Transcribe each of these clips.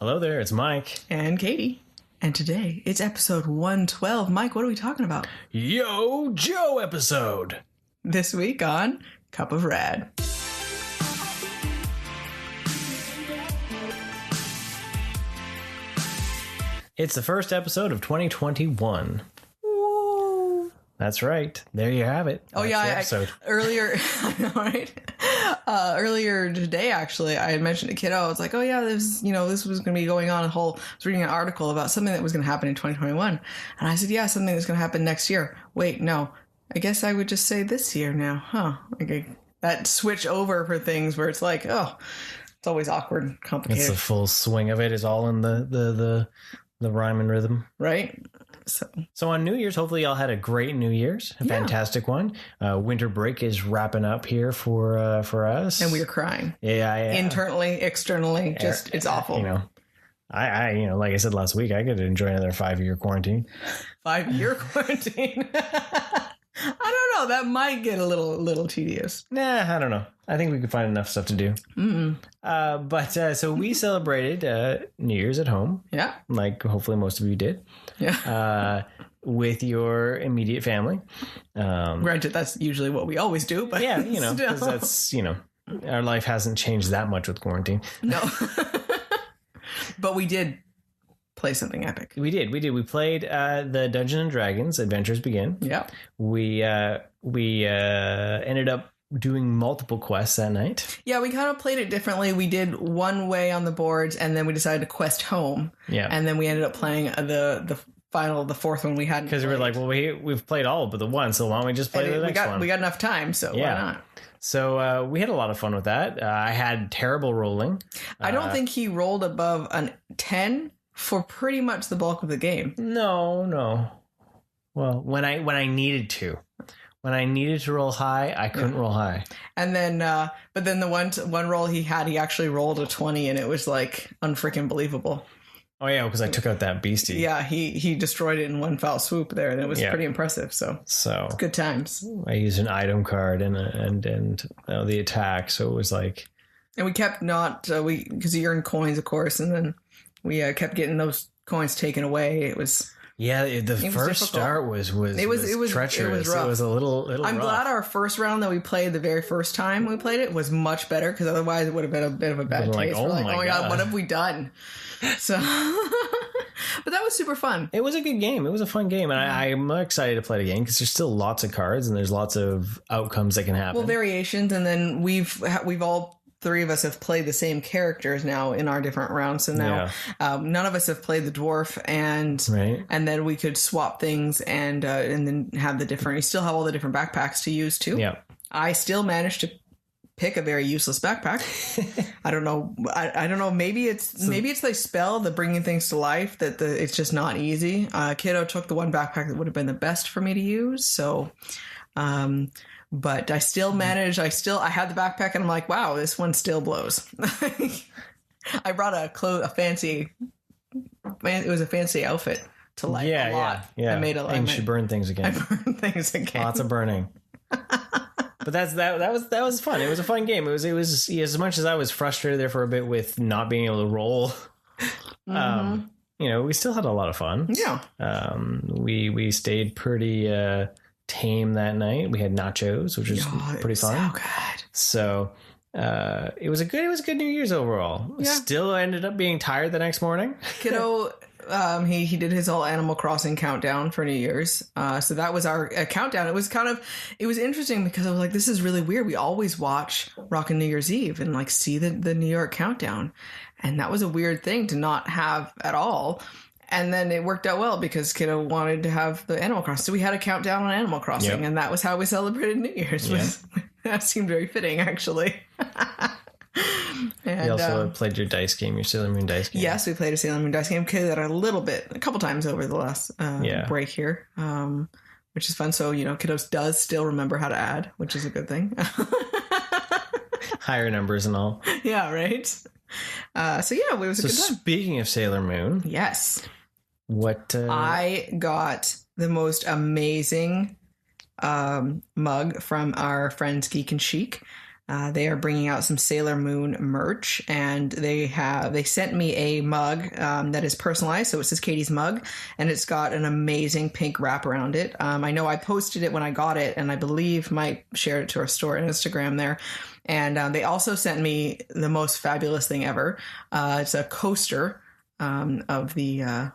Hello there, it's Mike. And Katie. And today, it's episode 112. Mike, what are we talking about? Yo, Joe episode. This week on Cup of Rad. It's the first episode of 2021. Whoa. That's right. There you have it. Oh, That's yeah. Earlier, earlier today, actually, I had mentioned to kiddo, I was like, oh, yeah, this was going to be going on I was reading an article about something that was going to happen in 2021. And I said, yeah, something that's going to happen next year. Wait, no. I guess I would just say this year now, huh? Like that switch over for things where it's like, oh, it's always awkward and complicated. It's the full swing of it is all in the rhyme and rhythm. Right? So on New Year's, hopefully y'all had a great New Year's, a fantastic one. Winter break is wrapping up here for us. And we are crying. Yeah. Internally, externally, just it's awful. I like I said last week, I could enjoy another 5-year quarantine. 5-year quarantine. I don't know. That might get a little tedious. Nah, I don't know. I think we could find enough stuff to do. So we celebrated New Year's at home. Yeah. Like hopefully most of you did. Yeah. With your immediate family. Granted, that's usually what we always do. But yeah, because that's, our life hasn't changed that much with quarantine. No. But we did play something epic. We did. We played the Dungeons and Dragons Adventures Begin. Yeah. We ended up doing multiple quests that night. Yeah, we kind of played it differently. We did one way on the boards, and then we decided to quest home. Yeah. And then we ended up playing the fourth one we hadn't. Because we were like, well, we've played all but the one, so why don't we just play the next one? We got enough time, so why not? So we had a lot of fun with that. I had terrible rolling. I don't think he rolled above a 10 for pretty much the bulk of the game. No. Well, when I needed to. When I needed to roll high, I couldn't roll high. And then, but then the one roll he had, he actually rolled a 20, and it was like unfreaking believable. Oh yeah, because I took out that beastie. Yeah, he destroyed it in one foul swoop there, and it was pretty impressive. So good times. I used an item card and the attack, so it was like. And we kept because you earned coins, of course, and then we kept getting those coins taken away. It was. Yeah, the first start was treacherous. It was a little I'm rough. glad our first round that we played the very first time we played it was much better, because otherwise it would have been a bit of a bad taste. Like, oh my God, what have we done? So, but that was super fun. It was a good game. It was a fun game, and I'm excited to play it again because there's still lots of cards and there's lots of outcomes that can happen. Well, variations, and then we've all. 3 of us have played the same characters now in our different rounds. So now none of us have played the dwarf, and then we could swap things and then have the different. You still have all the different backpacks to use too. Yeah, I still managed to pick a very useless backpack. I don't know. I don't know. Maybe it's the spell, the bringing things to life, that it's just not easy. Kiddo took the one backpack that would have been the best for me to use. So. But I still managed. I had the backpack, and I'm like, wow, this one still blows. I brought a fancy outfit to light a lot. Yeah. I made a lot. And you burn things again. I burned things again. Lots of burning. But that was fun. It was a fun game. It was as much as I was frustrated there for a bit with not being able to roll. We still had a lot of fun. Yeah. We stayed pretty. Tame that night. We had nachos, which was pretty fun. So good. It was a good New Year's overall. Yeah. Still ended up being tired the next morning. Kiddo, he did his whole Animal Crossing countdown for New Year's. So that was our countdown. It was interesting because I was like, this is really weird. We always watch Rockin' New Year's Eve and like see the New York countdown, and that was a weird thing to not have at all. And then it worked out well because Kiddo wanted to have the Animal Crossing. So we had a countdown on Animal Crossing, and that was how we celebrated New Year's. That seemed very fitting, actually. And, you also played your dice game, your Sailor Moon dice game. Yes, we played a Sailor Moon dice game. Kiddo did a couple times over the last break here, which is fun. So, Kiddo does still remember how to add, which is a good thing. Higher numbers and all. Yeah, right? So, it was a good time. Speaking of Sailor Moon. Yes. What? I got the most amazing mug from our friends Geek and Chic. They are bringing out some Sailor Moon merch, and they sent me a mug that is personalized. So it says Katie's mug, and it's got an amazing pink wrap around it. I know I posted it when I got it, and I believe Mike shared it to our store and Instagram there. And they also sent me the most fabulous thing ever. It's a coaster of the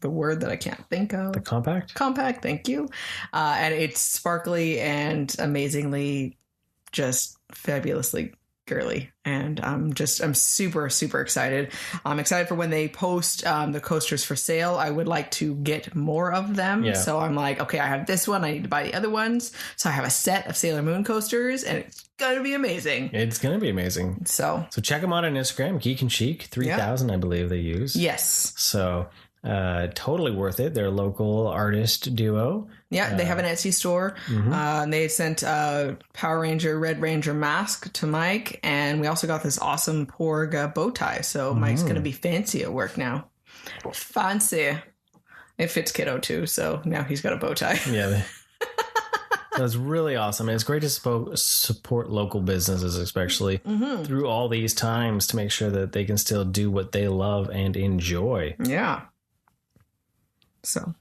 word that I can't think of. The compact? Compact, thank you. And it's sparkly and amazingly just fabulously girly. And I'm super, super excited. I'm excited for when they post the coasters for sale. I would like to get more of them. Yeah. So I'm like, okay, I have this one. I need to buy the other ones. So I have a set of Sailor Moon coasters, and it's going to be amazing. It's going to be amazing. So check them out on Instagram, Geek and Chic 3000, I believe they use. Yes. So totally worth it. They're a local artist duo. Yeah, they have an Etsy store. Mm-hmm. They sent Power Ranger, Red Ranger mask to Mike, and we also got this awesome Porg bow tie. So Mike's going to be fancy at work now. Fancy. It fits Kiddo too, so now he's got a bow tie. Yeah. That's really awesome. And it's great to support local businesses, especially through all these times, to make sure that they can still do what they love and enjoy. Yeah. So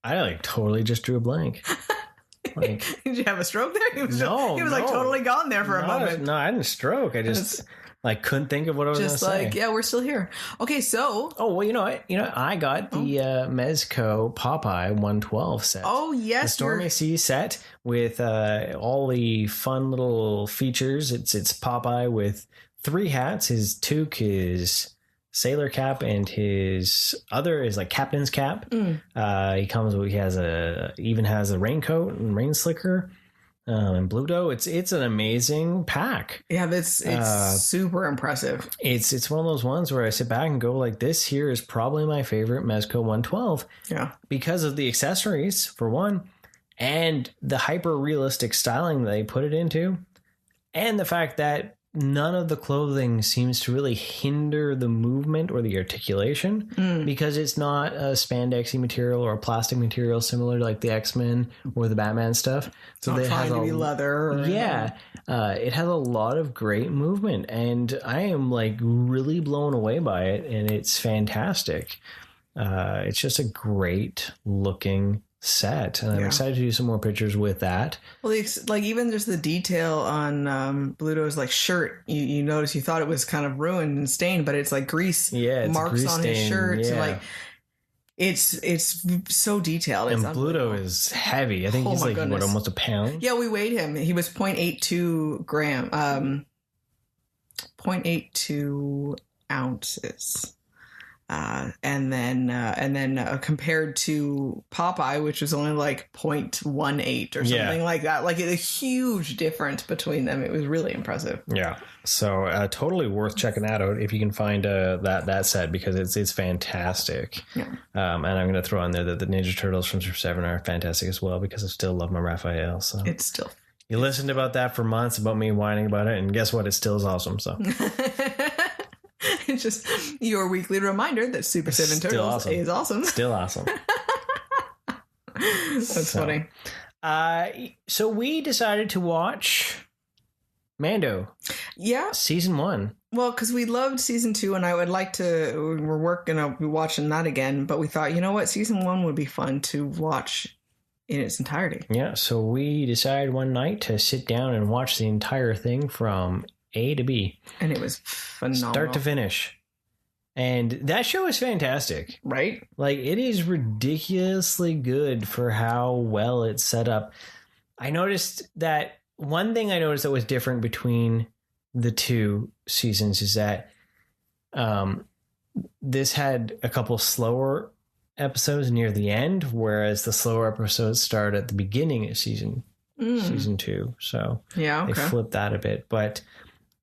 I totally just drew a blank. Did you have a stroke there? He was totally gone there for a moment. No, I didn't stroke. I just couldn't think of what I was going to say. Yeah, we're still here. Okay, so. Oh, well, you know what? I got the Mezco Popeye 112 set. Oh, yes. The Stormy Sea set with all the fun little features. It's Popeye with 3 hats. His toque, his sailor cap, and his other is like captain's cap. He even has a raincoat and rain slicker. And Bluto, it's an amazing pack. Yeah, it's super impressive. It's one of those ones where I sit back and go like, this here is probably my favorite Mezco 112. Yeah, because of the accessories for one, and the hyper realistic styling that they put it into, and the fact that none of the clothing seems to really hinder the movement or the articulation because it's not a spandexy material or a plastic material similar to like the X-Men or the Batman stuff. So it has to be leather. It has a lot of great movement, and I am really blown away by it, and it's fantastic. It's just a great looking set, and I'm excited to do some more pictures with that. Well, even just the detail on Bluto's shirt, you notice, you thought it was kind of ruined and stained, but it's grease marks on his shirt. Yeah. It's so detailed. And Bluto is heavy. I think he's almost a pound. Yeah, we weighed him. He was 0.82 gram, 0.82 ounces. And then compared to Popeye, which was only 0.18 or something like that, a huge difference between them. It was really impressive. Yeah. So totally worth checking that out if you can find that set, because it's fantastic. Yeah. And I'm going to throw on there that the Ninja Turtles from Super 7 are fantastic as well, because I still love my Raphael. So it's still. You listened about that for months about me whining about it, and guess what? It still is awesome. So. It's just your weekly reminder that Super 7 Turtles is awesome. Still awesome. That's funny. So we decided to watch Mando. Yeah. Season 1. Well, because we loved season 2, and I would like to, we're going to be watching that again, but we thought, you know what? Season 1 would be fun to watch in its entirety. Yeah. So we decided one night to sit down and watch the entire thing from A to B. And it was phenomenal. Start to finish. And that show is fantastic. Right? It is ridiculously good for how well it's set up. I noticed that one thing that was different between the 2 seasons is that this had a couple slower episodes near the end, whereas the slower episodes start at the beginning of season 2. So they flipped that a bit. But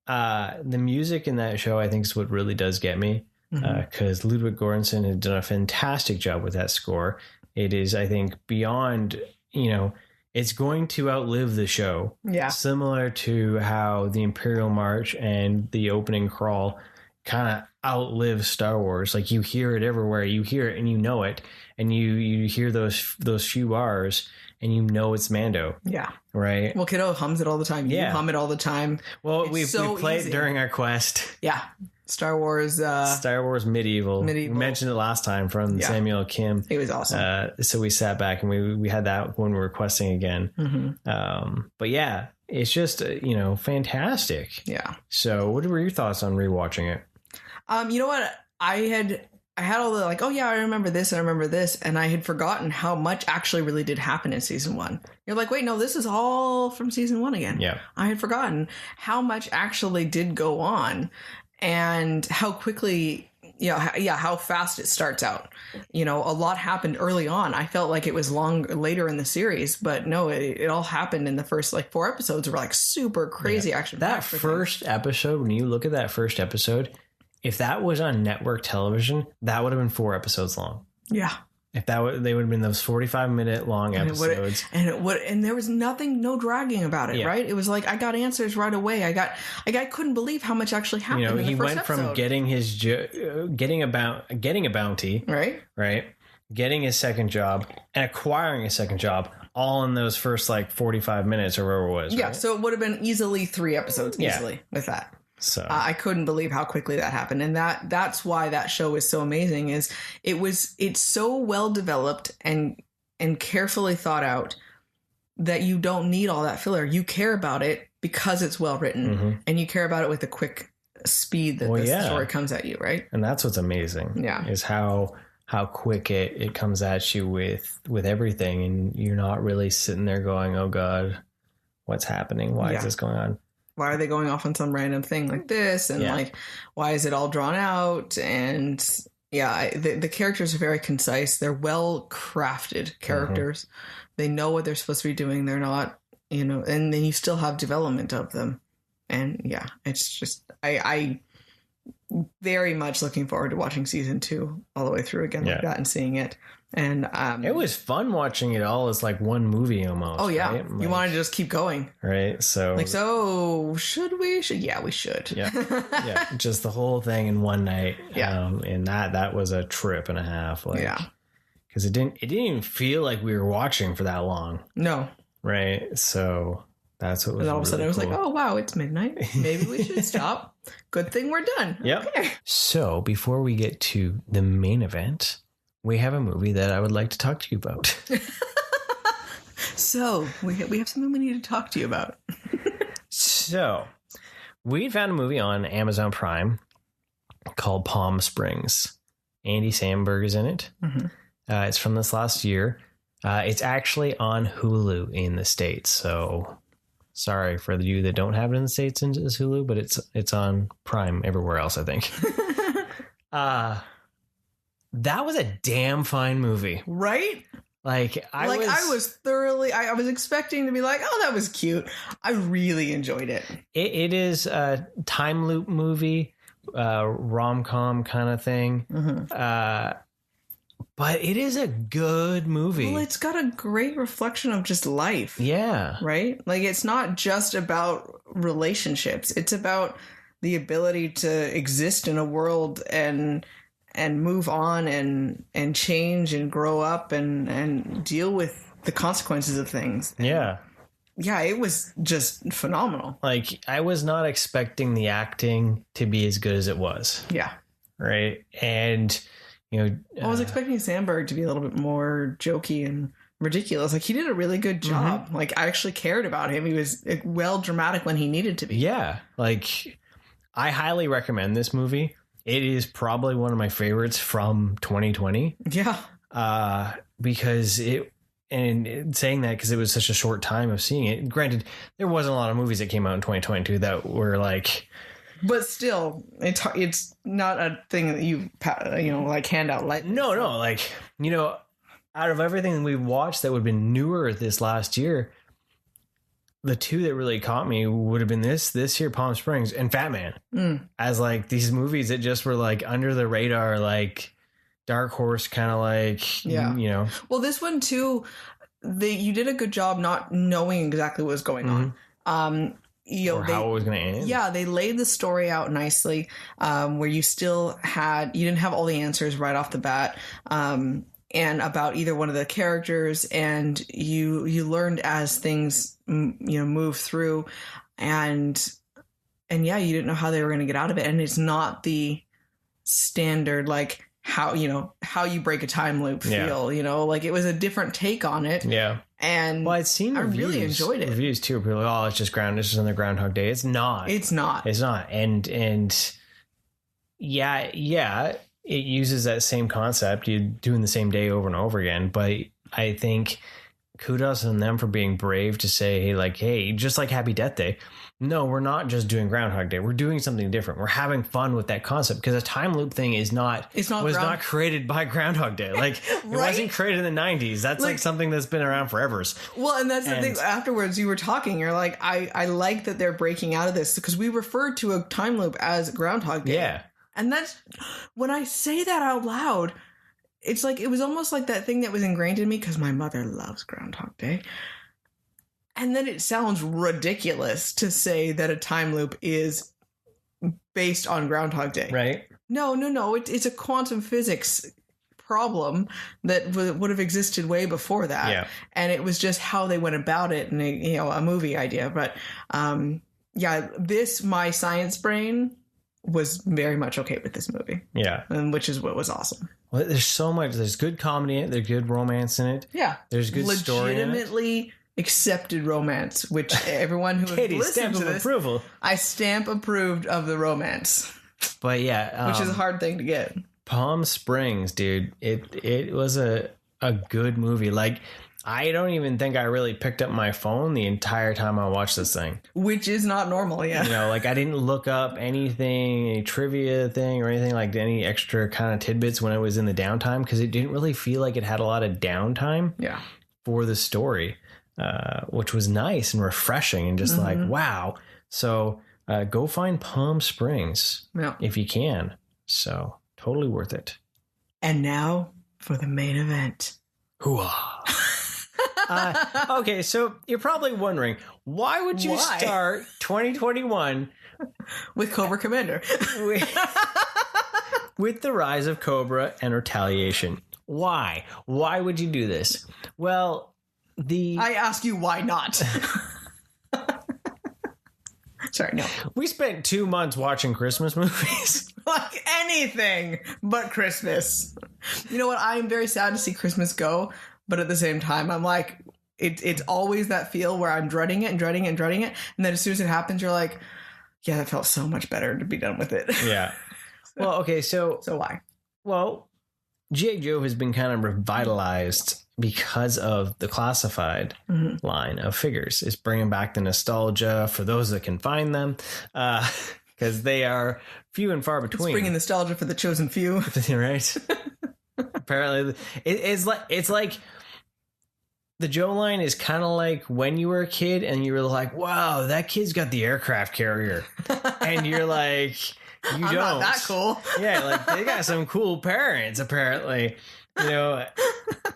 the music in that show, I think, is what really does get me, because Ludwig Göransson has done a fantastic job with that score. It is, I think, beyond, it's going to outlive the show. Yeah. Similar to how the Imperial March and the opening crawl kind of outlives Star Wars. Like, you hear it everywhere. You hear it and you know it. And you hear those few bars and you know it's Mando. Yeah. Right? Well, kiddo hums it all the time. You hum it all the time. Well, we played it during our quest. Yeah. Star Wars Medieval. We mentioned it last time from Samuel Kim. It was awesome. So we sat back and we had that when we were questing again. Mm-hmm. But yeah, it's just, fantastic. Yeah. So what were your thoughts on rewatching it? You know what? I had all the like, oh yeah, I remember this, and I had forgotten how much actually really did happen in season 1. You're like, wait, no, this is all from season 1 again. Yeah. I had forgotten how much actually did go on and how quickly, how fast it starts out. A lot happened early on. I felt like it was later in the series, but no, it all happened in the first 4 episodes were super crazy action. That first episode, when you look at that first episode, if that was on network television, that would have been 4 episodes long. Yeah. If they would have been those 45-minute long episodes. And there was no dragging about it, right? It was like, I got answers right away. I couldn't believe how much actually happened in the he first went episode. from getting a bounty, right? Getting his second job and acquiring a second job all in those first 45 minutes or whatever it was. Yeah. Right? So it would have been easily 3 episodes with that. So I couldn't believe how quickly that happened. And that's why that show is so amazing is it's so well developed and carefully thought out that you don't need all that filler. You care about it because it's well written and you care about it with the quick speed that the story comes at you. Right. And that's what's amazing. Yeah. Is how quick it comes at you with everything. And you're not really sitting there going, oh God, what's happening? Why is this going on? Why are they going off on some random thing like this? And why is it all drawn out? And the characters are very concise. They're well crafted characters. They know what they're supposed to be doing. They're not, and then you still have development of them. And it's just, I very much looking forward to watching season 2 all the way through again like that and seeing it. And it was fun watching it all as one movie almost. Oh yeah, right? You wanted to just keep going, right? So should we? Yeah, we should. Yeah, just the whole thing in one night. Yeah, and that was a trip and a half. Because it didn't even feel like we were watching for that long. No, right? So that's what was. And all of a sudden, I was like, oh wow, it's midnight. Maybe we should stop. Good thing we're done. Yep. Okay. So before we get to the main event, we have a movie that I would like to talk to you about. So we have something we need to talk to you about. So we found a movie on Amazon Prime called Palm Springs. Andy Samberg is in it. It's from this last year. It's actually on Hulu in the States. So sorry for you that don't have it in the States and it's Hulu, but it's on Prime everywhere else, I think. That was a damn fine movie. Right? I was expecting to be like, oh, that was cute. I really enjoyed it. It is a time loop movie, rom-com kind of thing. But it is a good movie. Well, it's got a great reflection of just life. Yeah. Right? It's not just about relationships. It's about the ability to exist in a world and move on and change and grow up and deal with the consequences of things. Yeah. Yeah, it was just phenomenal. I was not expecting the acting to be as good as it was. Yeah. Right. And, I was expecting Samberg to be a little bit more jokey and ridiculous. He did a really good job. I actually cared about him. He was well dramatic when he needed to be. Yeah. I highly recommend this movie. It is probably one of my favorites from 2020. Yeah. Because saying that because it was such a short time of seeing it. Granted, there wasn't a lot of movies that came out in 2022 that were but still, it's not a thing that you hand out lightly. No. Out of everything we've watched that would have been newer this last year, the two that really caught me would have been this year, Palm Springs and Fat Man, as these movies that just were under the radar, dark horse kind of Well, this one too, you did a good job not knowing exactly what was going on. how it was going to end. Yeah, they laid the story out nicely, where you didn't have all the answers right off the bat, and about either one of the characters, and you learned as things move through, and yeah, you didn't know how they were going to get out of it, and it's not the standard like how you break a time loop feel. Like it was a different take on it. Yeah. And I'd seen really enjoyed it. Reviews too. People are like, oh, it's just another Groundhog Day. It's not. And yeah, it uses that same concept. You're doing the same day over and over again. But I think kudos on them for being brave to say, hey, just like Happy Death Day. No, we're not just doing Groundhog Day. We're doing something different. We're having fun with that concept because a time loop thing was not created by Groundhog Day. Like it wasn't created in the 90s. That's like something that's been around forever. Well, and that's the thing. Afterwards, you were talking. You're like, I like that they're breaking out of this because we referred to a time loop as Groundhog Day. Yeah, and that's when I say that out loud. It's like it was almost like that thing that was ingrained in me because my mother loves Groundhog Day. And then it sounds ridiculous to say that a time loop is based on Groundhog Day. Right. No. It's a quantum physics problem that would have existed way before that. Yeah. And it was just how they went about it and, a movie idea. But, my science brain was very much okay with this movie. Yeah. Which is what was awesome. Well, there's so much. There's good comedy in it. There's good romance in it. Yeah. There's good story in it. Legitimately accepted romance, which everyone who has listened to this, approval. I stamp approved of the romance. But yeah, which is a hard thing to get. Palm Springs, dude, it was a good movie. Like I don't even think I really picked up my phone the entire time I watched this thing, which is not normal. Yeah, like I didn't look up anything, any trivia thing or anything like any extra kind of tidbits when I was in the downtime because it didn't really feel like it had a lot of downtime. Yeah, for the story. Which was nice and refreshing and just like, wow. So go find Palm Springs if you can. So totally worth it. And now for the main event. Hooah. Okay, so you're probably wondering, why would you start 2021 with Cobra Commander? with the rise of Cobra and retaliation. Why? Why would you do this? Well, I ask you why not. Sorry, no. We spent 2 months watching Christmas movies. Like anything but Christmas. You know what? I am very sad to see Christmas go, but at the same time, I'm like, it's always that feel where I'm dreading it. And then as soon as it happens, you're like, yeah, that felt so much better to be done with it. Yeah. Well, okay, so why? Well, G.I. Joe has been kind of revitalized because of the classified line of figures. It's bringing back the nostalgia for those that can find them, because they are few and far between. It's bringing nostalgia for the chosen few, right? Apparently, it's like the Joe line is kind of like when you were a kid and you were like, "Wow, that kid's got the aircraft carrier," and you're like, "You I'm don't." Not that cool. Yeah, like they got some cool parents apparently.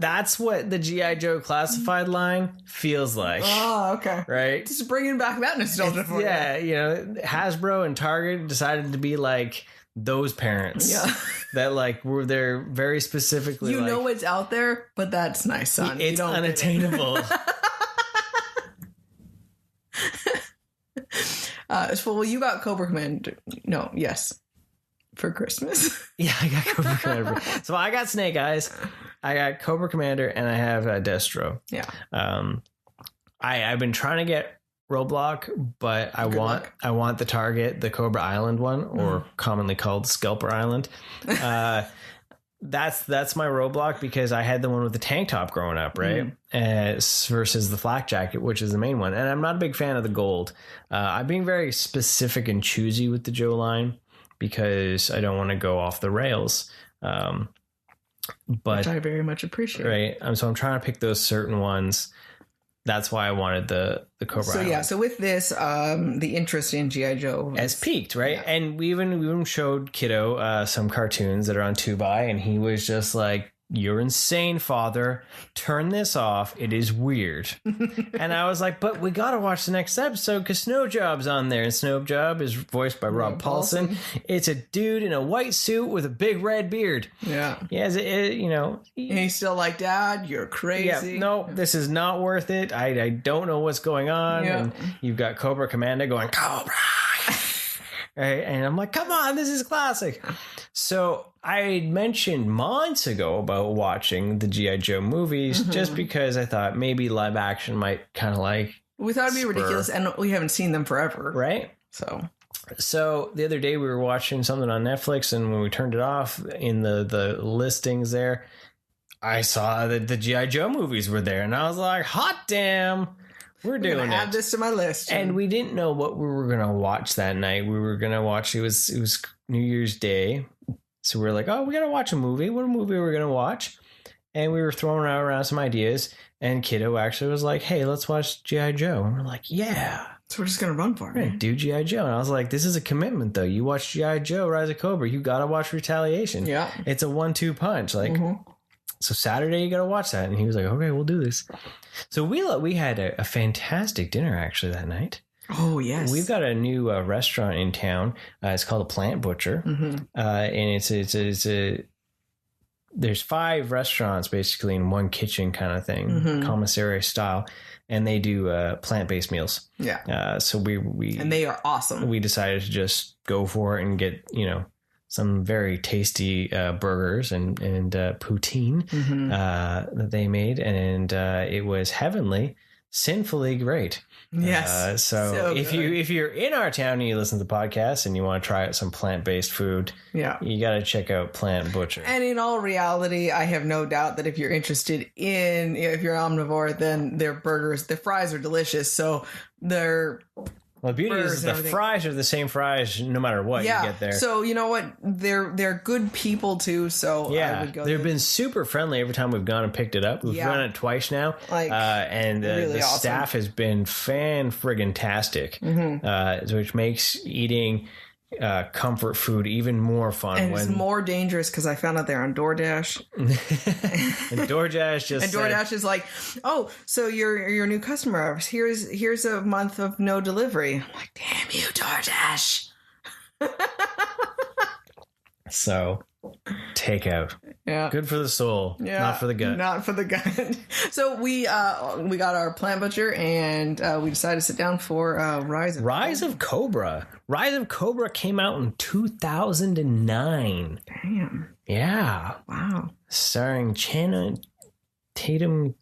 That's what the G.I. Joe classified line feels like. Oh, okay. Right? Just bringing back that nostalgia for you. Yeah, Hasbro and Target decided to be like those parents. Yeah. That like were there very specifically. You know it's out there, but that's nice, son. It's unattainable. Well, you got Cobra Commander. No, yes. For Christmas. Yeah, I got Cobra Commander. So I got Snake Eyes, I got Cobra Commander, and I have Destro. Yeah. I've been trying to get Roadblock, but I want the Target, the Cobra Island one, or commonly called Scalper Island. That's my Roadblock because I had the one with the tank top growing up, right? Versus the flak jacket, which is the main one. And I'm not a big fan of the gold. I'm being very specific and choosy with the Joe line, because I don't want to go off the rails. But which I very much appreciate. Right. So I'm trying to pick those certain ones. That's why I wanted the Cobra. So Island. So with this, the interest in G.I. Joe has peaked, right? Yeah. And we even showed Kiddo some cartoons that are on 2x, and he was just like, you're insane, father. Turn this off. It is weird. And I was like, but we got to watch the next episode because Snowjob's on there. And Snowjob is voiced by Rob Paulsen. It's a dude in a white suit with a big red beard. Yeah. He has, and he's still like, Dad, you're crazy. Yeah, no, this is not worth it. I don't know what's going on. Yeah. And you've got Cobra Commander going, Cobra. Right? And I'm like, come on, this is classic. So I mentioned months ago about watching the G.I. Joe movies just because I thought maybe live action might kind of like... We thought it'd be ridiculous, and we haven't seen them forever. Right? So the other day we were watching something on Netflix, and when we turned it off in the listings there, I saw that the G.I. Joe movies were there, and I was like, hot damn... We're doing it. Add this to my list. And we didn't know what we were going to watch that night. We were going to watch, it was New Year's Day. So we were like, oh, we got to watch a movie. What movie are we going to watch? And we were throwing around some ideas. And Kiddo actually was like, hey, let's watch G.I. Joe. And we're like, yeah. So we're just going to run for it. Right, do G.I. Joe. And I was like, this is a commitment, though. You watch G.I. Joe, Rise of Cobra. You got to watch Retaliation. Yeah. It's a 1-2 punch. Like, so Saturday, you got to watch that. And he was like, okay, we'll do this. So we had a fantastic dinner actually that night. Oh, yes. We've got a new restaurant in town. It's called a Plant Butcher. And there's 5 restaurants basically in one kitchen kind of thing, commissary style. And they do plant-based meals. Yeah. So we and they are awesome. We decided to just go for it and get, some very tasty burgers and poutine that they made. And it was heavenly, sinfully great. Yes. So if you're in our town and you listen to the podcast and you want to try out some plant-based food, you got to check out Plant Butcher. And in all reality, I have no doubt that if you're interested in, if you're omnivore, then their fries are delicious. So they're... Well, the beauty is the fries are the same fries no matter what you get there. So you know what? They're good people too. So I would go. They've been super friendly every time we've gone and picked it up. We've done it twice now, and really the awesome. Staff has been fan-friggin-tastic, which makes eating comfort food even more fun. And it's more dangerous because I found out they're on DoorDash. And DoorDash is like, oh, so you're a new customer. Here's a month of no delivery. I'm like, damn you, DoorDash. So, takeout. Yeah. Good for the soul. Yeah. Not for the gut. Not for the gut. So we got our Plant Butcher and we decided to sit down for Rise of Cobra. Rise of Cobra came out in 2009. Damn. Yeah. Wow. Starring Channing Tatum,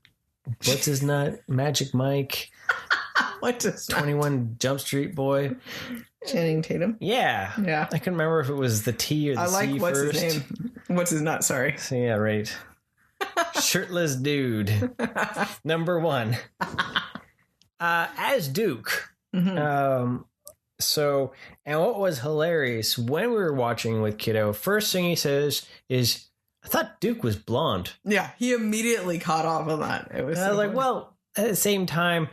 what's his nut? Magic Mike. What's his 21 Jump Street boy. Channing Tatum? Yeah. I couldn't remember if it was the T or the C what's first. His name? What's his nut? Sorry. So, yeah, right. Shirtless dude. Number 1. As Duke. So, and what was hilarious when we were watching with Kiddo, first thing he says is, I thought Duke was blonde. Yeah, he immediately caught off on that. I was like, well, at the same time,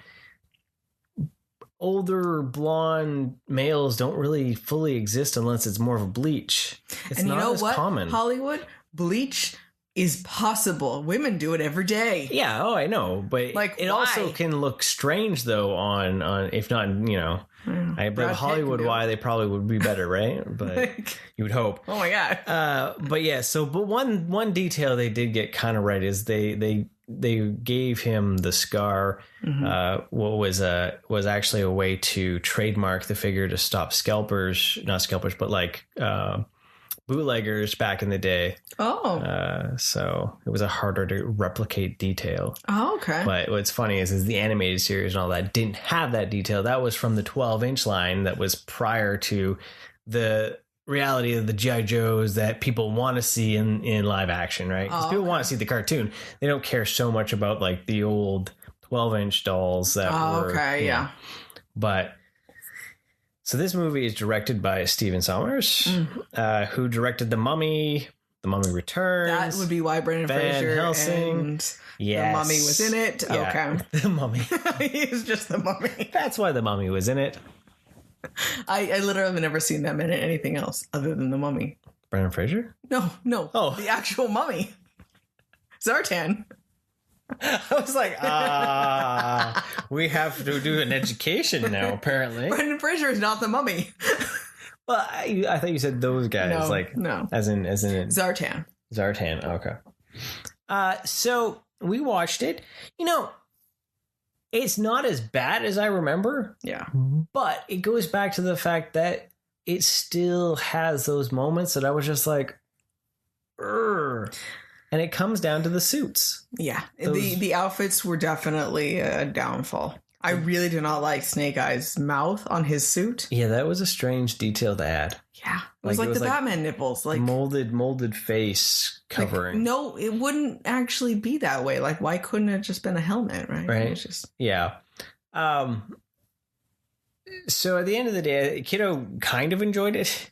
older blonde males don't really fully exist unless it's more of a bleach. It's and not you know as what? common. Hollywood, bleach is possible. Women do it every day. Yeah, I know, but it also can look strange though on if not, I bet Hollywood why they probably would be better, right? But you would hope. Oh my god. But one detail they did get kind of right is they gave him the scar. What was actually a way to trademark the figure to stop not scalpers, but like bootleggers back in the day. Oh. So it was a harder to replicate detail. Oh, okay. But what's funny is the animated series and all that didn't have that detail. That was from the 12-inch line that was prior to the reality of the G.I. Joes that people want to see in live action, right? Because people want to see the cartoon. They don't care so much about like the old 12-inch dolls that were... Okay, yeah. But... So this movie is directed by Steven Sommers, who directed The Mummy, The Mummy Returns. That would be why Brendan Fraser and The Mummy was in it. Yeah, okay. The Mummy. He's just The Mummy. That's why The Mummy was in it. I literally have never seen them in anything else other than The Mummy. Brendan Fraser? No. Oh. The actual Mummy. Zartan. I was like, we have to do an education now, apparently. Brendan Fraser is not the Mummy. Well, I thought you said those guys. No. As in Zartan. Zartan, okay. So we watched it. It's not as bad as I remember. Yeah. But it goes back to the fact that it still has those moments that I was just like, Urgh. And it comes down to the suits. Yeah. The outfits were definitely a downfall. I really do not like Snake Eyes' mouth on his suit. Yeah, that was a strange detail to add. Yeah. It was like the Batman nipples. Like molded face covering. No, it wouldn't actually be that way. Like, why couldn't it just been a helmet, right? Right. Yeah. So at the end of the day, Kiddo kind of enjoyed it.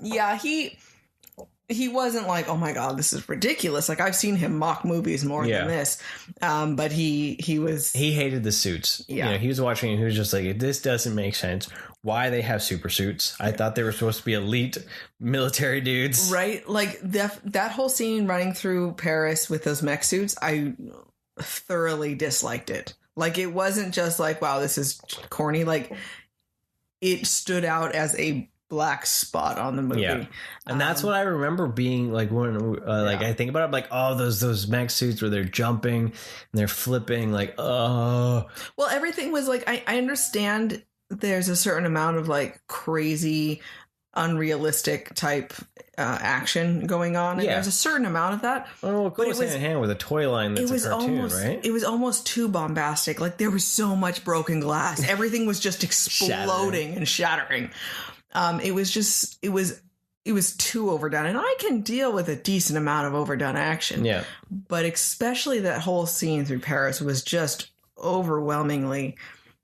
Yeah, he wasn't like, oh my God, this is ridiculous. Like, I've seen him mock movies more than this. But he hated the suits. Yeah. He was watching and he was just like, this doesn't make sense. Why they have super suits? I thought they were supposed to be elite military dudes. Right? Like that whole scene running through Paris with those mech suits, I thoroughly disliked it. Like, it wasn't just like, wow, this is corny. Like, it stood out as a black spot on the movie. Yeah. And that's what I remember being like when I think about it, I'm like, oh, those mech suits where they're jumping and they're flipping, like, oh. Well, everything was like, I understand there's a certain amount of like crazy, unrealistic type action going on, and there's a certain amount of that. Well, it goes hand in hand with a toy line that's a cartoon, right? It was almost too bombastic. Like, there was so much broken glass. Everything was just exploding and shattering. It was too overdone, and I can deal with a decent amount of overdone action. Yeah. But especially that whole scene through Paris was just overwhelmingly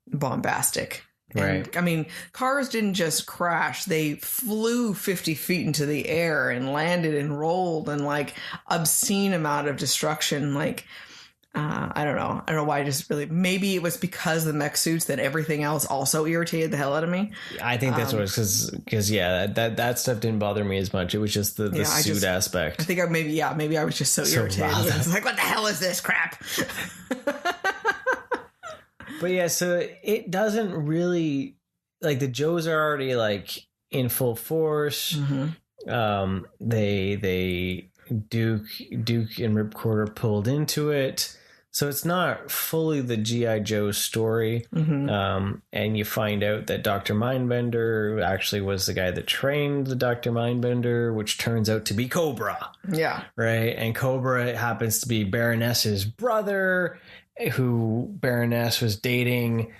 bombastic. Right. And, I mean, cars didn't just crash. They flew 50 feet into the air and landed and rolled, and like obscene amount of destruction. Like, I don't know why. Maybe it was because of the mech suits that everything else also irritated the hell out of me. I think that's what it was, because that stuff didn't bother me as much. It was just the suit aspect. I think maybe I was just so irritated. I was like, what the hell is this crap? But yeah, so it doesn't really, like, the Joes are already like in full force. Mm-hmm. They Duke and Ripcord are pulled into it. So it's not fully the G.I. Joe story. Mm-hmm. And you find out that Dr. Mindbender actually was the guy that trained the Dr. Mindbender, which turns out to be Cobra. Yeah. Right? And Cobra happens to be Baroness's brother, who Baroness was dating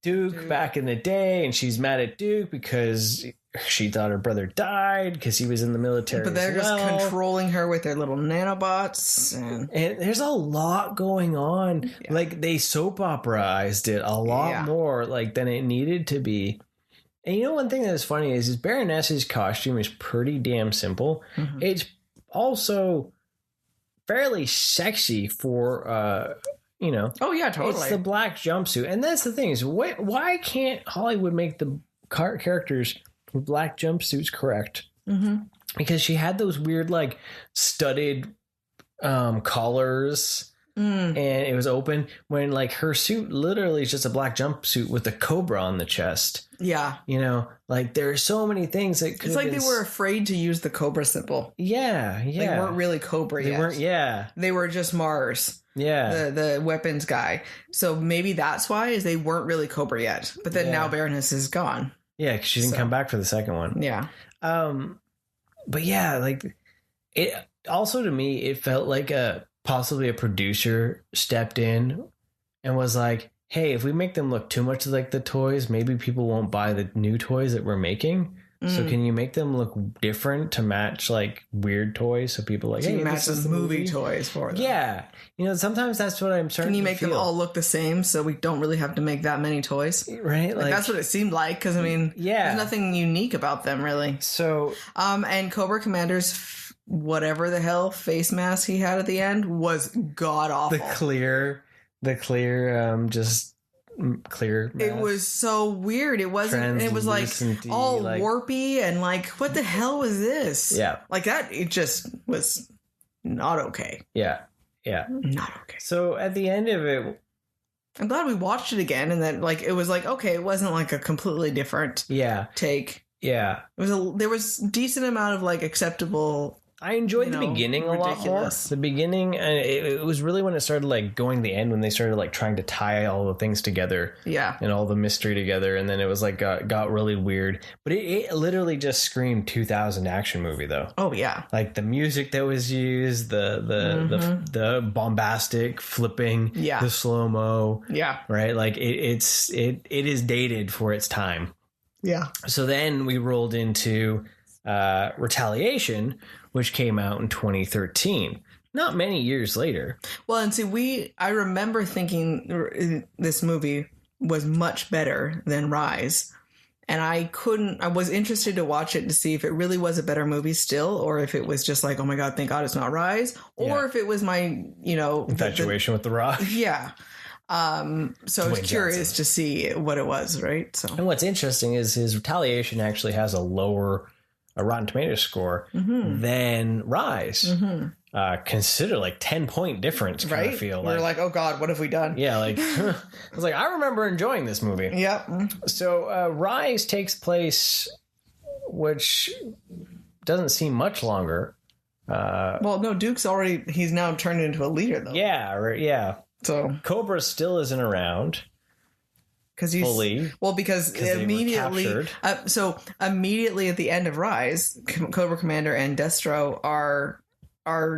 Duke back in the day, and she's mad at Duke because she thought her brother died because he was in the military. But they're just controlling her with their little nanobots. And there's a lot going on. Yeah. Like, they soap operaized it a lot more than it needed to be. And one thing that's funny is Baroness's costume is pretty damn simple. Mm-hmm. It's also fairly sexy for oh yeah, totally. It's the black jumpsuit, and that's the thing is, why can't Hollywood make the characters with black jumpsuits correct? Mm-hmm. Because she had those weird like studded collars, and it was open when like her suit literally is just a black jumpsuit with a cobra on the chest. Yeah, like there are so many things that could. It's like they were afraid to use the Cobra symbol. Yeah. They weren't really Cobra yet. They were just Mars. Yeah. The weapons guy. So maybe that's why, is they weren't really Cobra yet. But then now Baroness is gone. Yeah, because she didn't come back for the second one. Yeah. But yeah, like, it also, to me, it felt like possibly a producer stepped in and was like, hey, if we make them look too much like the toys, maybe people won't buy the new toys that we're making. So can you make them look different to match like weird toys? So people like, hey, match the movie toys for them. Yeah. Sometimes that's what I'm starting to feel. Can you make them all look the same so we don't really have to make that many toys? Right. Like that's what it seemed like. Because I mean, there's nothing unique about them really. So, and Cobra Commander's whatever the hell face mask he had at the end was god awful. The clear just clear mask. It was so weird. It wasn't. It was like all warpy and like, what the hell was this? Yeah, like that. It just was not okay. Yeah. Yeah. Not okay. So at the end of it, I'm glad we watched it again, and then like it was like, okay, it wasn't like a completely different take. Yeah. There was decent amount of like acceptable. I enjoyed the beginning a lot more. The beginning, and it was really when it started like going the end, when they started like trying to tie all the things together, and all the mystery together, and then it was like got really weird. But it literally just screamed 2000 action movie, though. Oh yeah, like the music that was used, the bombastic flipping, the slow mo, right. Like it is dated for its time. Yeah. So then we rolled into Retaliation, which came out in 2013, not many years later. Well, and see, I remember thinking this movie was much better than Rise. And I was interested to watch it to see if it really was a better movie still, or if it was just like, oh my God, thank God it's not Rise, or if it was my, infatuation with The Rock. Yeah. So I was curious to see what it was, right? So, and what's interesting is his Retaliation actually has a lower Rotten Tomatoes score than Rise. Consider like 10-point difference. Kind of feel we're like, oh God, what have we done? Yeah, like I was like, I remember enjoying this movie. Yep. So Rise takes place, which doesn't seem much longer. Well, no, he's now turned into a leader though. Yeah, yeah. So Cobra still isn't around. Because immediately, immediately at the end of Rise, Cobra Commander and Destro are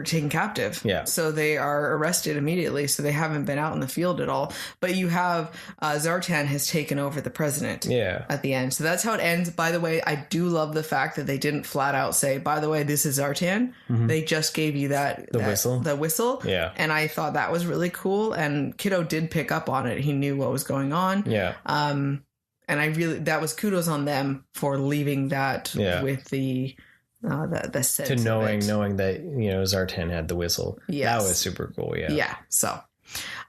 taken captive. Yeah. So they are arrested immediately. So they haven't been out in the field at all. But you have Zartan has taken over the president. Yeah. At the end. So that's how it ends. By the way, I do love the fact that they didn't flat out say, by the way, this is Zartan. They just gave you the whistle. Yeah. And I thought that was really cool. And Kiddo did pick up on it. He knew what was going on. Yeah. And that was kudos on them for leaving that with the sense to knowing that Zartan had the whistle. Yes. That was super cool. Yeah. So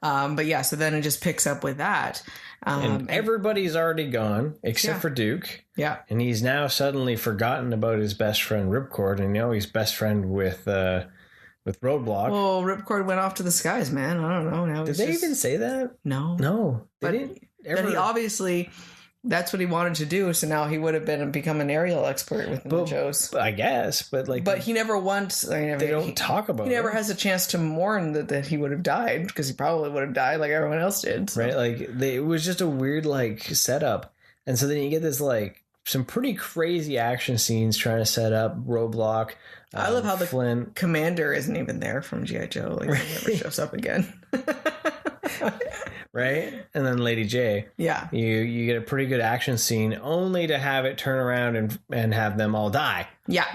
so then it just picks up with that, and everybody's already gone except for Duke. Yeah. And he's now suddenly forgotten about his best friend Ripcord, and now he's best friend with Roadblock. Well, Ripcord went off to the skies, man. I don't know. Now did they even say that? No, they didn't. But he obviously. That's what he wanted to do, so now he would have become an aerial expert with the shows. I guess, but he never once. They don't talk about. He never has a chance to mourn that he would have died, because he probably would have died like everyone else did. So. Right? Like it was just a weird setup, and so then you get this some pretty crazy action scenes trying to set up Roadblock. I love how the Flint commander isn't even there from G.I. Joe. He never shows up again. Right? And then Lady J. Yeah. You get a pretty good action scene only to have it turn around and have them all die. Yeah.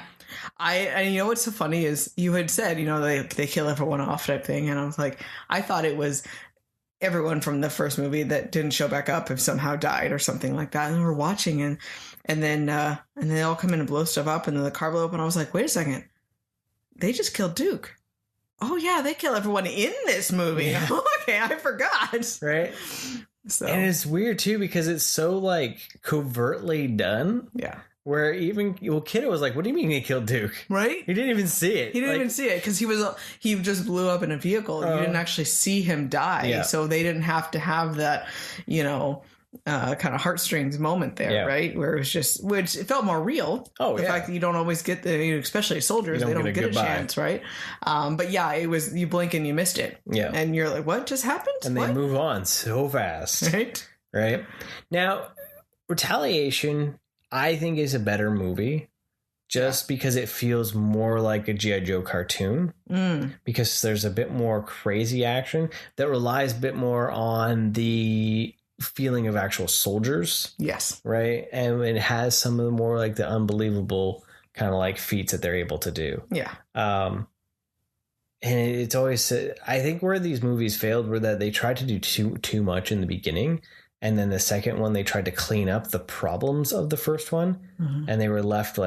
And you know what's so funny is you had said, they kill everyone off type thing. And I was like, I thought it was everyone from the first movie that didn't show back up have somehow died or something like that. And we're watching and then they all come in and blow stuff up, and then the car blow up, and I was like, wait a second. They just killed Duke. Oh yeah, they kill everyone in this movie. Yeah. Okay, I forgot. Right. So, and it's weird too because it's so covertly done. Yeah. Where Kiddo was like, "What do you mean he killed Duke?" Right? He didn't even see it. He didn't even see it because he just blew up in a vehicle. You didn't actually see him die, yeah. So they didn't have to have that, kind of heartstrings moment there, right? Where it was which it felt more real. Oh, the fact that you don't always get especially soldiers, they don't get a chance, right? But yeah, it was, you blink and you missed it. Yeah. And you're like, what just happened? And they move on so fast. Right? Right. Now, Retaliation, I think, is a better movie just because it feels more like a G.I. Joe cartoon because there's a bit more crazy action that relies a bit more on the feeling of actual soldiers. Yes. Right. And it has some of the more the unbelievable kind of feats that they're able to do. Yeah. And it's always, I think where these movies failed were that they tried to do too much in the beginning. And then the second one, they tried to clean up the problems of the first one. And they were left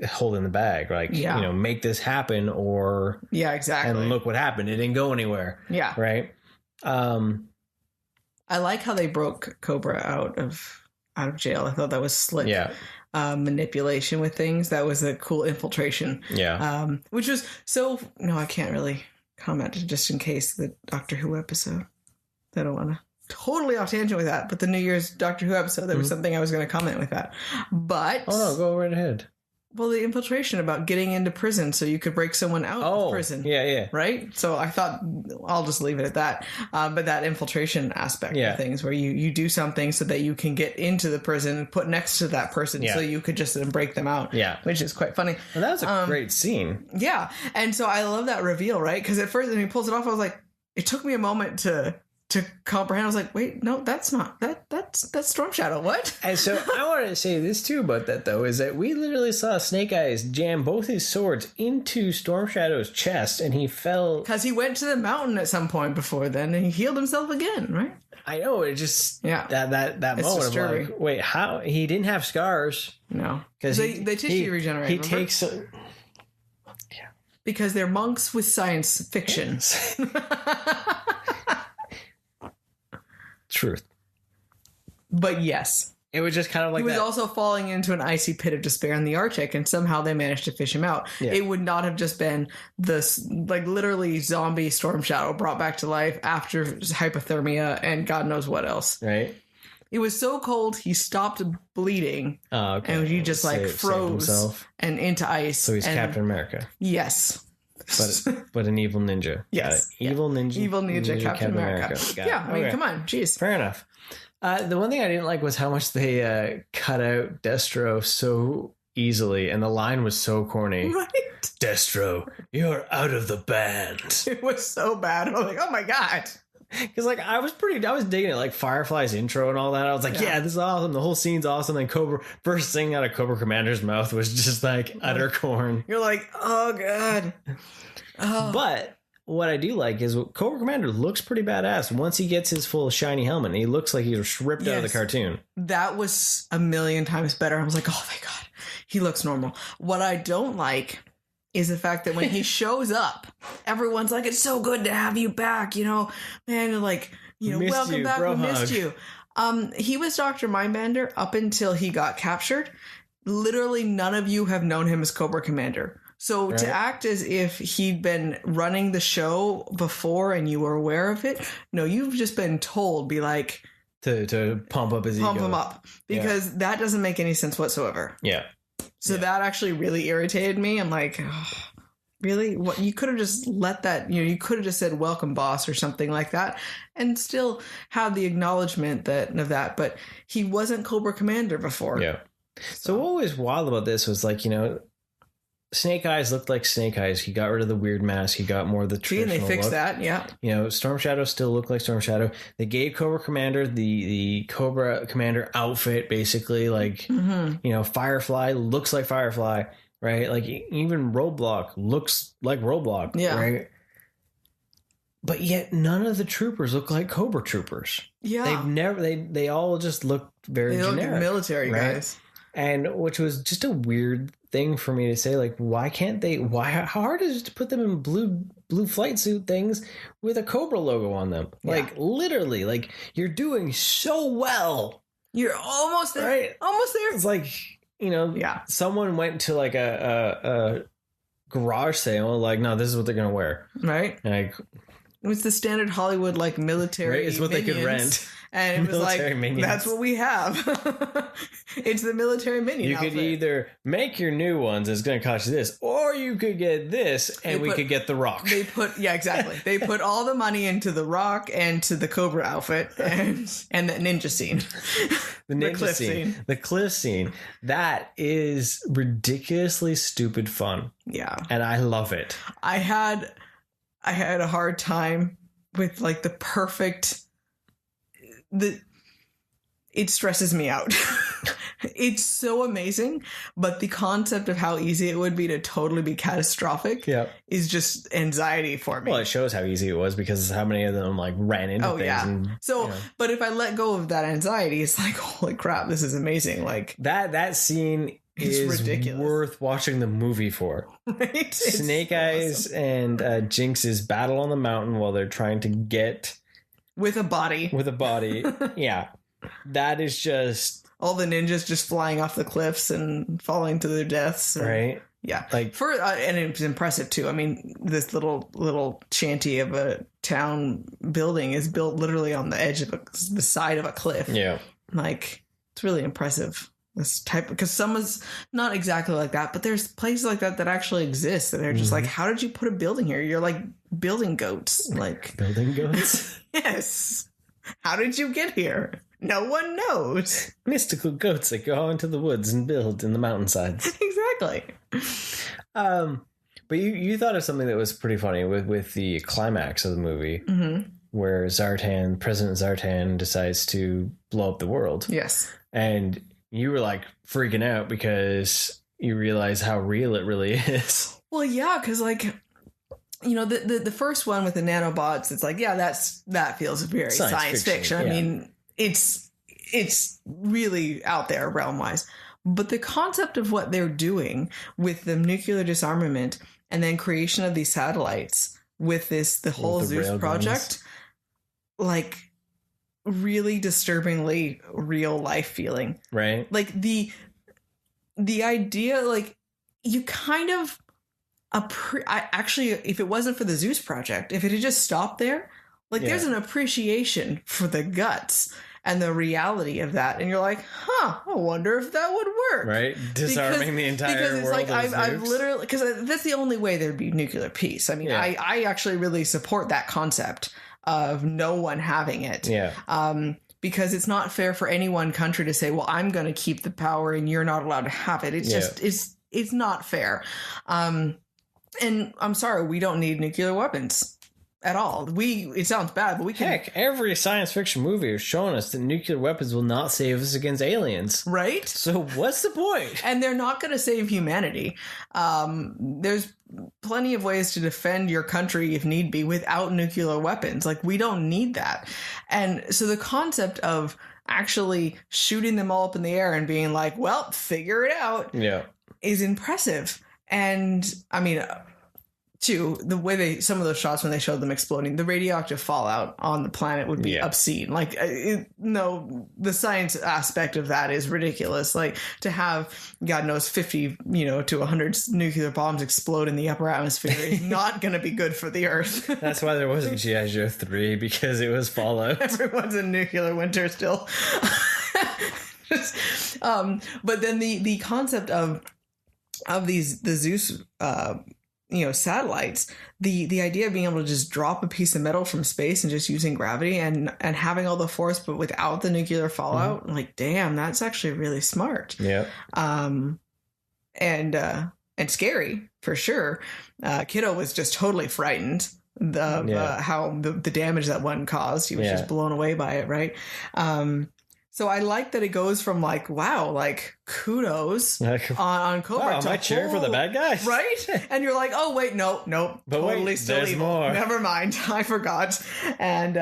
holding the bag, make this happen or. Yeah, exactly. And look what happened. It didn't go anywhere. Yeah. Right. I like how they broke Cobra out of jail. I thought that was slick. Yeah. manipulation with things. That was a cool infiltration. Yeah. Which was no, I can't really comment just in case the Doctor Who episode. I don't want to totally off tangent with that, but the New Year's Doctor Who episode, there was something I was going to comment with that. But no, go right ahead. Well, the infiltration about getting into prison so you could break someone out of prison. Yeah. Right? So I thought I'll just leave it at that. But that infiltration aspect of things where you do something so that you can get into the prison and put next to that person so you could just break them out. Yeah. Which is quite funny. Well, that was a great scene. Yeah. And so I love that reveal, right? Because at first when he pulls it off, I was like, it took me a moment to comprehend. I was like, wait, no, that's not that's Storm Shadow. What? And so I wanted to say this too about that though, is that we literally saw Snake Eyes jam both his swords into Storm Shadow's chest, and he fell because he went to the mountain at some point before then, and he healed himself again, right? I know, it just that moment disturbing. Of like, wait, how he didn't have scars? No, because they tissue regenerate. He takes. Because they're monks with science fiction. Truth. But yes. It was just kind of like he was also falling into an icy pit of despair in the Arctic, and somehow they managed to fish him out. Yeah. It would not have just been this, like, literally zombie Storm Shadow brought back to life after hypothermia and God knows what else. Right. It was so cold, he stopped bleeding. Oh, okay. And he just, like, froze and into ice. So he's Captain America. Yes. But an evil ninja. Yes. Evil ninja Captain America. I mean, come on. Jeez. Fair enough. The one thing I didn't like was how much they cut out Destro so easily, and the line was so corny. Right. Destro, you're out of the band. It was so bad. I was like, oh my God. Because like I was digging it, like Firefly's intro and all that. I was like, yeah, this is awesome. The whole scene's awesome. And Cobra, first thing out of Cobra Commander's mouth was just like utter corn. You're like, oh God. Oh. But what I do like is Cobra Commander looks pretty badass once he gets his full shiny helmet. And he looks like he's ripped out of the cartoon. That was a million times better. I was like, oh my God, he looks normal. What I don't like is the fact that when he shows up, everyone's like, it's so good to have you back, man, like, welcome back, we missed you. He was Dr. Mindbender up until he got captured. Literally none of you have known him as Cobra Commander. So to act as if he'd been running the show before and you were aware of it, no, you've just been told, be like... To pump up his ego. Pump him up. Because that doesn't make any sense whatsoever. Yeah. So that actually really irritated me. I'm like, oh, really? What? You could have just let that, you could have just said, welcome, boss, or something like that, and still have the acknowledgement of that. But he wasn't Cobra Commander before. Yeah. So what was wild about this was like, Snake Eyes looked like Snake Eyes. He got rid of the weird mask. He got more of the traditional and they fixed look. That, yeah. Storm Shadow still looked like Storm Shadow. They gave Cobra Commander the Cobra Commander outfit, basically. Like, Firefly looks like Firefly, right? Like, even Roadblock looks like Roadblock, right? But yet none of the troopers look like Cobra troopers. Yeah. They all just look very generic. Look military guys. And which was just a weird thing for me to say, like, why can't they? How hard is it to put them in blue flight suit things with a Cobra logo on them? Like, literally, like, you're doing so well. You're almost there. Right? Almost there. It's like, someone went to like a garage sale, like, no, this is what they're going to wear. Right. Like, it was the standard Hollywood, like, military. Right, it's what minions. They could rent. And it was like, minions. That's what we have. It's the military minion You outfit. could either make your new ones, it's going to cost you this, or you could get this, and we could get the Rock. Exactly. They put all the money into the Rock and to the Cobra outfit and the ninja scene. The cliff scene. The cliff scene. That is ridiculously stupid fun. Yeah. And I love it. I had a hard time with, like, the perfect... It stresses me out. It's so amazing, but the concept of how easy it would be to totally be catastrophic is just anxiety for me. Well, it shows how easy it was because how many of them like ran into things. Yeah. And, but if I let go of that anxiety, it's like, holy crap, this is amazing. Like that scene is ridiculous. Worth watching the movie for. Right? Snake Eyes and Jinx's battle on the mountain while they're trying to get with a body. Yeah. That is just all the ninjas just flying off the cliffs and falling to their deaths. And, right. Yeah. And it was impressive too. I mean, this little shanty of a town building is built literally on the edge of the side of a cliff. Yeah. Like, it's really impressive. This type, because some is not exactly like that, but there's places like that actually exist that are just like, how did you put a building here? You're like building goats. Like building goats? Yes. How did you get here? No one knows. Mystical goats that go into the woods and build in the mountainsides. Exactly. But you thought of something that was pretty funny with the climax of the movie, where President Zartan decides to blow up the world. Yes. And you were like freaking out because you realize how real it really is. Well, yeah, because like, you know, the first one with the nanobots, it's like, yeah, that feels very science fiction. I mean, it's really out there realm wise. But the concept of what they're doing with the nuclear disarmament and then creation of these satellites with the whole Zeus project, like really disturbingly real life feeling. Right. Like the idea, like you kind of actually, if it wasn't for the Zeus project, if it had just stopped there, like there's an appreciation for the guts and the reality of that, and you're like, I wonder if that would work. Right, disarming the entire world. Because it's like I've literally, because that's the only way there'd be nuclear peace. I mean, I actually really support that concept of no one having it. Yeah. Because it's not fair for any one country to say, well, I'm going to keep the power and you're not allowed to have it. It's just it's not fair. And I'm sorry, we don't need nuclear weapons. At all. It sounds bad, but we can... Heck, every science fiction movie has shown us that nuclear weapons will not save us against aliens. Right? So what's the point? And they're not going to save humanity. There's plenty of ways to defend your country if need be without nuclear weapons. Like, we don't need that. And so the concept of actually shooting them all up in the air and being like, well, figure it out, is impressive. And, I mean... Too, the way some of those shots when they showed them exploding, the radioactive fallout on the planet would be obscene. Like, the science aspect of that is ridiculous. Like, to have, God knows, 50, to 100 nuclear bombs explode in the upper atmosphere is not going to be good for the Earth. That's why there wasn't G.I. Joe 3, because it was fallout. Everyone's in nuclear winter still. But then the concept of the Zeus satellites, the idea of being able to just drop a piece of metal from space and just using gravity and having all the force but without the nuclear fallout, like, damn, that's actually really smart. Yeah. And scary for sure. Kiddo was just totally frightened of how the damage that one caused. He was just blown away by it, right? So I like that it goes from like, wow, like kudos on Cobra. Wow, am I cheering for the bad guys? Right? And you're like, oh, wait, nope. But totally wait, still evil. More. Never mind. I forgot. And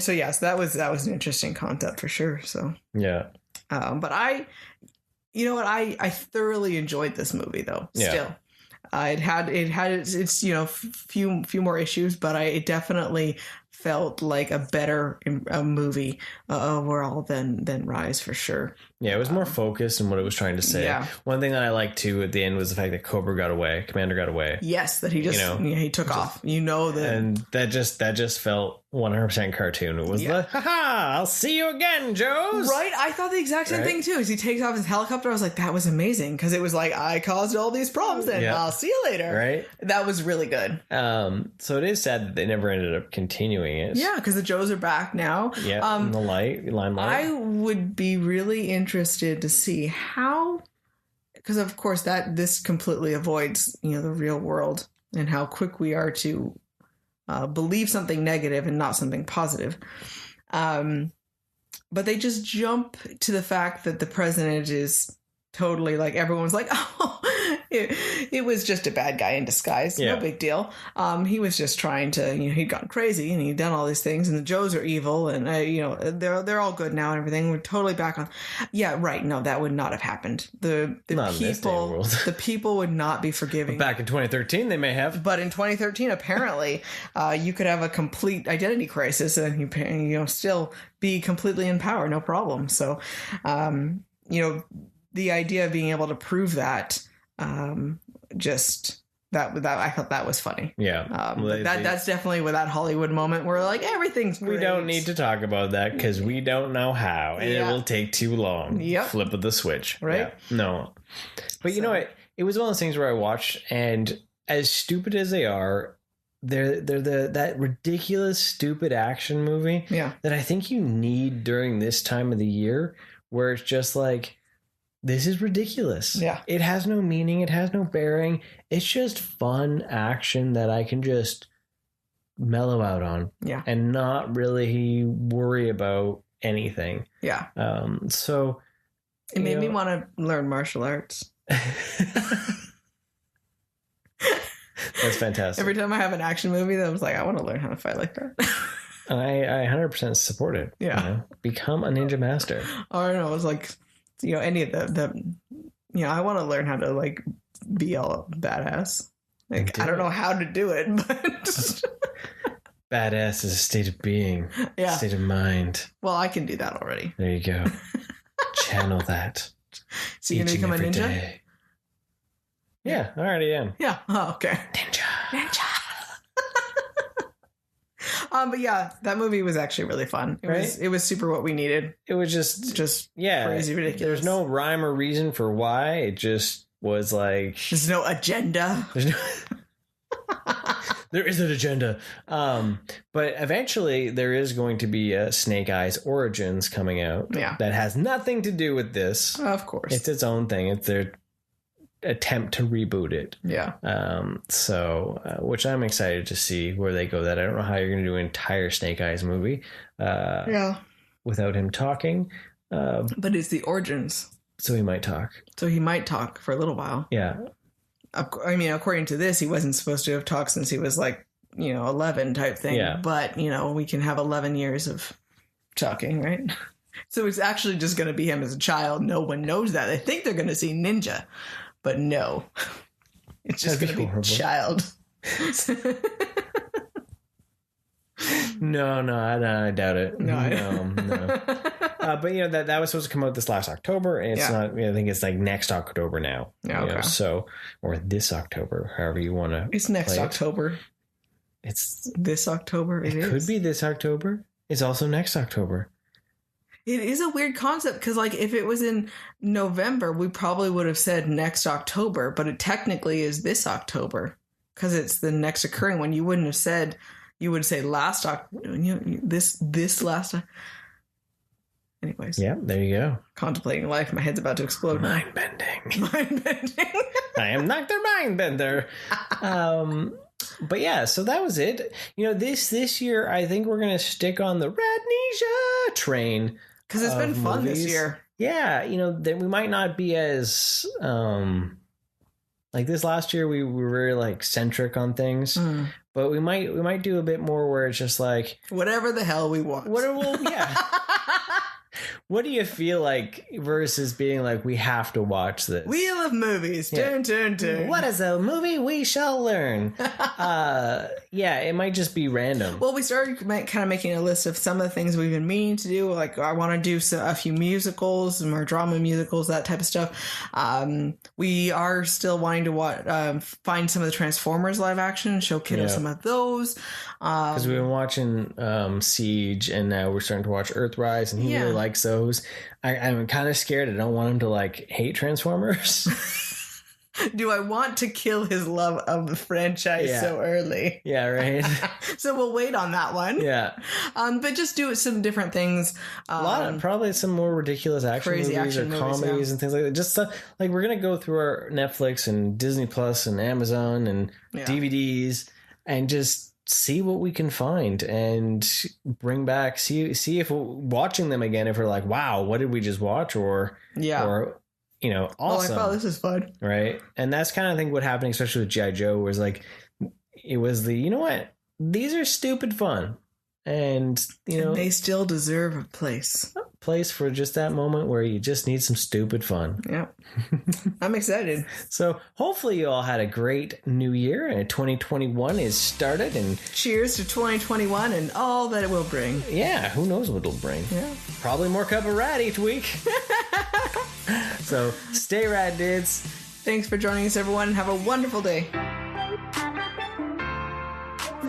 so, yes, that was an interesting concept for sure. So, yeah. But I thoroughly enjoyed this movie though. Still. It had its few more issues, but it definitely felt like a better movie overall than Rise for sure. Yeah, it was more focused in what it was trying to say. Yeah. One thing that I liked too at the end was the fact that Commander got away. Yes, that he just he took off. And that just felt 100% cartoon. It was the I'll see you again, Joes. Right? I thought the exact same thing too. As he takes off his helicopter, I was like, that was amazing because it was like, I caused all these problems and I'll see you later. Right? That was really good. So it is sad that they never ended up continuing it. Yeah, because the Joes are back now. Yeah, in the limelight. I would be really interested to see how, because of course this completely avoids the real world and how quick we are to believe something negative and not something positive. But they just jump to the fact that the president is totally like, everyone's like, oh, it was just a bad guy in disguise. No big deal. He was just trying to, he'd gone crazy and he'd done all these things, and the Joes are evil, and they're all good now and everything. We're totally back on. Yeah, right. No, that would not have happened. The people would not be forgiving. But back in 2013, they may have. But in 2013, apparently, you could have a complete identity crisis and you still be completely in power, no problem. So, the idea of being able to prove that, I thought that was funny. Yeah. That's definitely with that Hollywood moment where like everything's great. We don't need to talk about that because we don't know how, and it will take too long. Yep. Flip of the switch. Right. Yeah. No. But you know what? It was one of those things where I watched, and as stupid as they are, they're that ridiculous, stupid action movie that I think you need during this time of the year, where it's just like, this is ridiculous. Yeah. It has no meaning. It has no bearing. It's just fun action that I can just mellow out on. Yeah. And not really worry about anything. Yeah. So it made me want to learn martial arts. That's fantastic. Every time I have an action movie, I was like, I want to learn how to fight like that. I 100% support it. Yeah. Become a ninja master. Or I don't know, it was like, any of I want to learn how to like be all badass. Like, I don't know how to do it, but badass is a state of being, state of mind. Well, I can do that already. There you go. Channel that. So you're gonna become a ninja? Day. Yeah, I already am. Yeah. Oh, okay. Ninja. But yeah, that movie was actually really fun. It was super what we needed. It was just crazy ridiculous. There's no rhyme or reason for why. It just was like, there's no agenda. There is an agenda. But eventually there is going to be a Snake Eyes Origins coming out. Yeah. That has nothing to do with this. Of course. It's its own thing. It's their attempt to reboot it. Yeah. Which I'm excited to see where they go. That I don't know how you're going to do an entire Snake Eyes movie. Without him talking. But it's the Origins. So he might talk. For a little while. Yeah. I mean, according to this, he wasn't supposed to have talked since he was like, 11 type thing. Yeah. But, we can have 11 years of talking, right? So it's actually just going to be him as a child. No one knows that. They think they're going to see Ninja. But no, it's just going to be child. No, I doubt it. No. But that was supposed to come out this last October, and it's not. I think it's like next October now. Yeah. Okay. Or this October, however you want to. It's next October. It's this October. It could be this October. It's also next October. It is a weird concept because, like, if it was in November, we probably would have said next October, but it technically is this October because it's the next occurring one. You wouldn't have said, you would say last October, this last. Anyways. Yeah, there you go. Contemplating life. My head's about to explode. Mind bending. I am not their mind bender. But yeah, so that was it. This year, I think we're going to stick on the RADnesia train. Because it's been fun this year. Yeah, that we might not be as like this last year. We were very like centric on things, but we might do a bit more where it's just like whatever the hell we want. What do you feel like versus being like, we have to watch this? Wheel of movies. Turn. What is a movie we shall learn? It might just be random. Well, we started kind of making a list of some of the things we've been meaning to do. Like, I want to do a few musicals, more drama musicals, that type of stuff. We are still wanting to find some of the Transformers live action and show kiddos some of those. Because we've been watching Siege, and now we're starting to watch Earthrise, and he really likes those. I'm kind of scared. I don't want him to like hate Transformers. Do I want to kill his love of the franchise so early? Yeah, right. So we'll wait on that one. Yeah. But just do some different things. Probably some more ridiculous crazy action movies, comedies and things like that. Just stuff like we're gonna go through our Netflix and Disney Plus and Amazon and DVDs and just see what we can find and bring back. See if we're watching them again. If we're like, wow, what did we just watch? Or awesome. Oh, I thought this is fun. Right. And that's kind of, I think, what happened, especially with G.I. Joe, was like, it was the, you know what? These are stupid fun. And, and they still deserve a place. A place for just that moment where you just need some stupid fun. Yeah. I'm excited. So hopefully you all had a great new year and 2021 is started. And cheers to 2021 and all that it will bring. Yeah. Who knows what it'll bring? Yeah. Probably more Cup of Rad each week. So stay rad, dudes. Thanks for joining us, everyone, and have a wonderful day.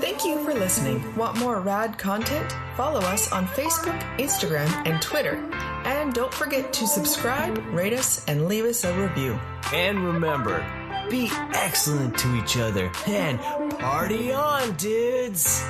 Thank you for listening. Want more rad content? Follow us on Facebook, Instagram, and Twitter. And don't forget to subscribe, rate us, and leave us a review. And remember, be excellent to each other and party on, dudes!